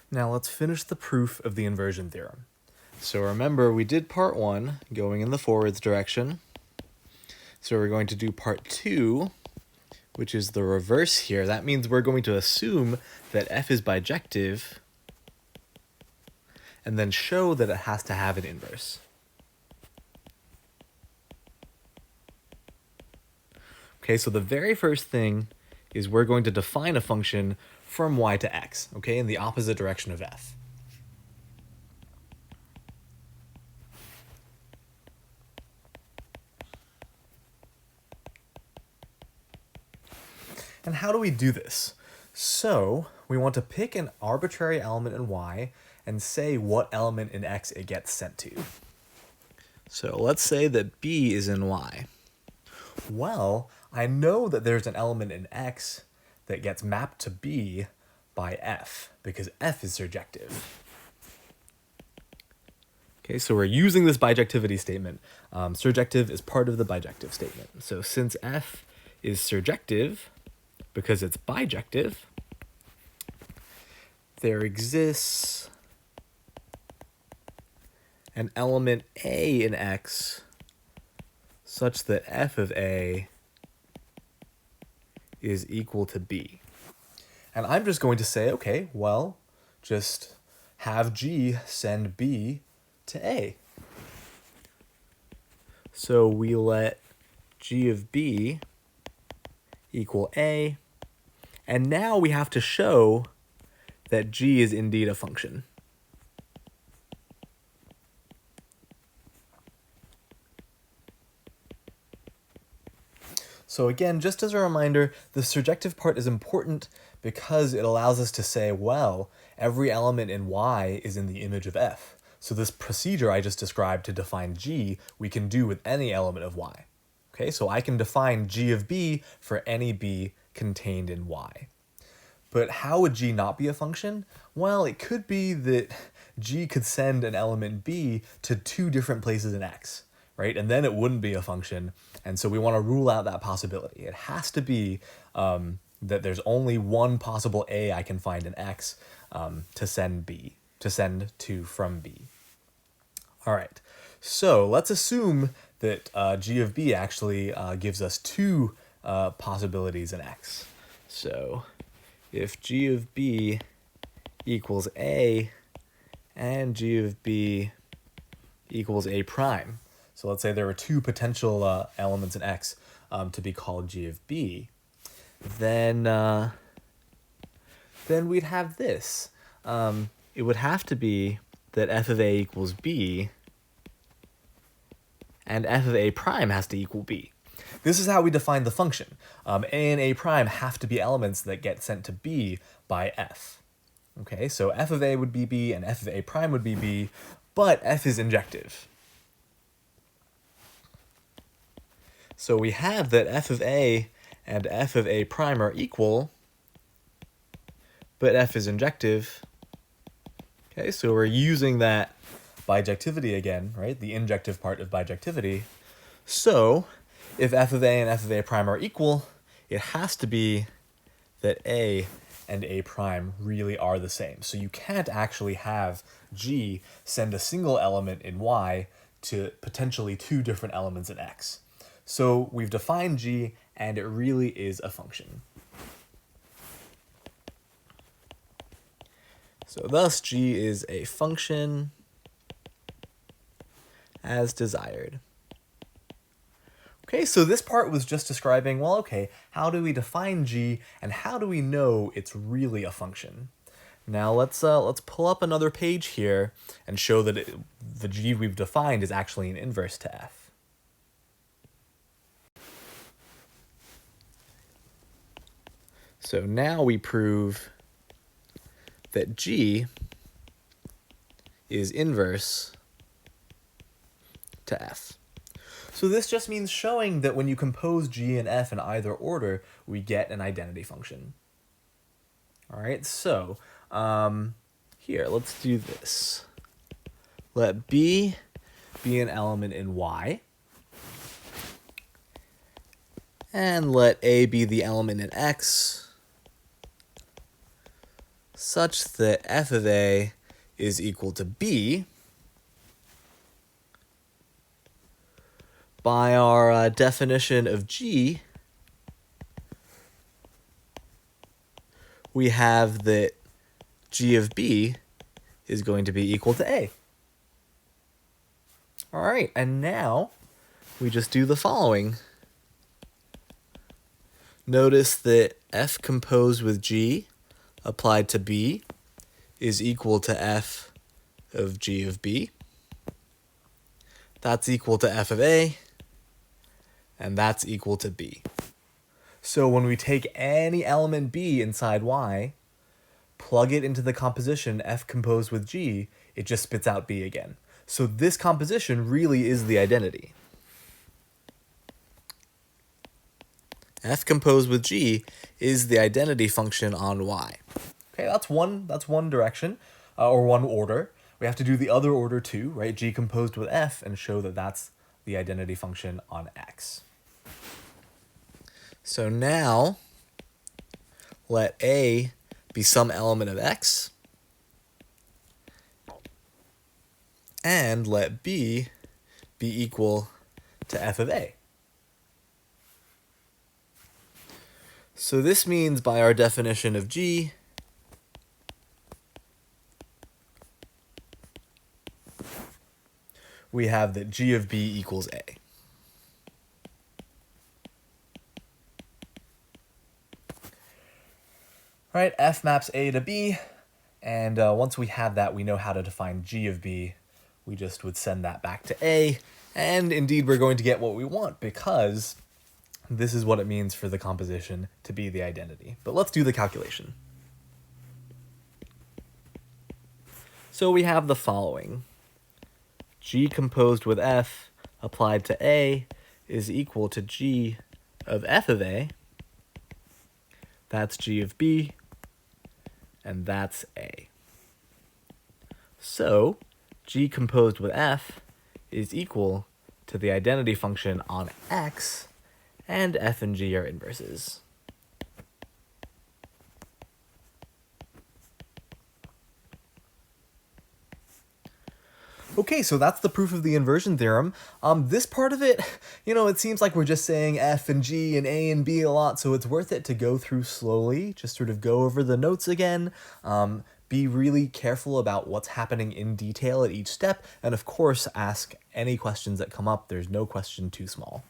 Now let's finish the proof of the inversion theorem. So remember, we did part 1 going in the forwards direction. So we're going to do part 2, which is the reverse here. That means we're going to assume that f is bijective and then show that it has to have an inverse. Okay, so the very first thing is we're going to define a function from y to x, okay, in the opposite direction of f. And how do we do this? So we want to pick an arbitrary element in y and say what element in x it gets sent to. So let's say that b is in y. Well, I know that there's an element in x that gets mapped to b by f, because f is surjective. Okay, so we're using this bijectivity statement. Surjective is part of the bijective statement. So since f is surjective, because it's bijective, there exists an element a in x such that f of a is equal to b. And I'm just going to say, okay, well, just have g send b to a. So we let g of b equal a, and now we have to show that g is indeed a function. So again, just as a reminder, the surjective part is important because it allows us to say, well, every element in y is in the image of f. So this procedure I just described to define g, we can do with any element of y. Okay, so I can define g of b for any b contained in y. But how would g not be a function? Well, it could be that g could send an element b to 2 different places in x, right? And then it wouldn't be a function. And so we want to rule out that possibility. It has to be that there's only one possible a I can find in x to send to from b. All right, so let's assume that g of b actually gives us 2 possibilities in x. So if g of b equals a and g of b equals a prime, so let's say there are 2 potential elements in x to be called g of b, then we'd have this. It would have to be that f of a equals b, and f of a prime has to equal b. This is how we define the function. A and a prime have to be elements that get sent to b by f. Okay, so f of a would be b and f of a prime would be b, but f is injective. So we have that f of a and f of a prime are equal, but f is injective. Okay, so we're using that bijectivity again, right? The injective part of bijectivity. So if f of a and f of a prime are equal, it has to be that a and a prime really are the same. So you can't actually have g send a single element in y to potentially 2 different elements in x. So we've defined g, and it really is a function. So thus g is a function as desired. Okay, so this part was just describing, well, okay, how do we define g, and how do we know it's really a function? Now let's pull up another page here and show that the g we've defined is actually an inverse to f. So now we prove that g is inverse to f. So this just means showing that when you compose g and f in either order, we get an identity function. All right, so here, let's do this. Let b be an element in y, and let a be the element in x, such that f of a is equal to b, by our definition of G, we have that G of B is going to be equal to A. All right, and now we just do the following. Notice that F composed with G applied to B is equal to F of G of B. That's equal to F of A, and that's equal to B. So when we take any element B inside Y, plug it into the composition F composed with G, it just spits out B again. So this composition really is the identity. F composed with G is the identity function on Y. Okay, that's one direction, or one order. We have to do the other order too, right? G composed with F, and show that that's the identity function on X. So now, let A be some element of X, and let B be equal to F of A. So this means by our definition of G, we have that G of B equals A. All right, F maps A to B, and once we have that, we know how to define G of B. We just would send that back to A, and indeed we're going to get what we want because this is what it means for the composition to be the identity. But let's do the calculation. So we have the following. G composed with F applied to A is equal to G of F of A. That's G of B, and that's A. So G composed with F is equal to the identity function on X, and F and G are inverses. Okay, so that's the proof of the inversion theorem. This part of it, it seems like we're just saying F and G and A and B a lot, so it's worth it to go through slowly, just sort of go over the notes again, be really careful about what's happening in detail at each step, and of course ask any questions that come up. There's no question too small.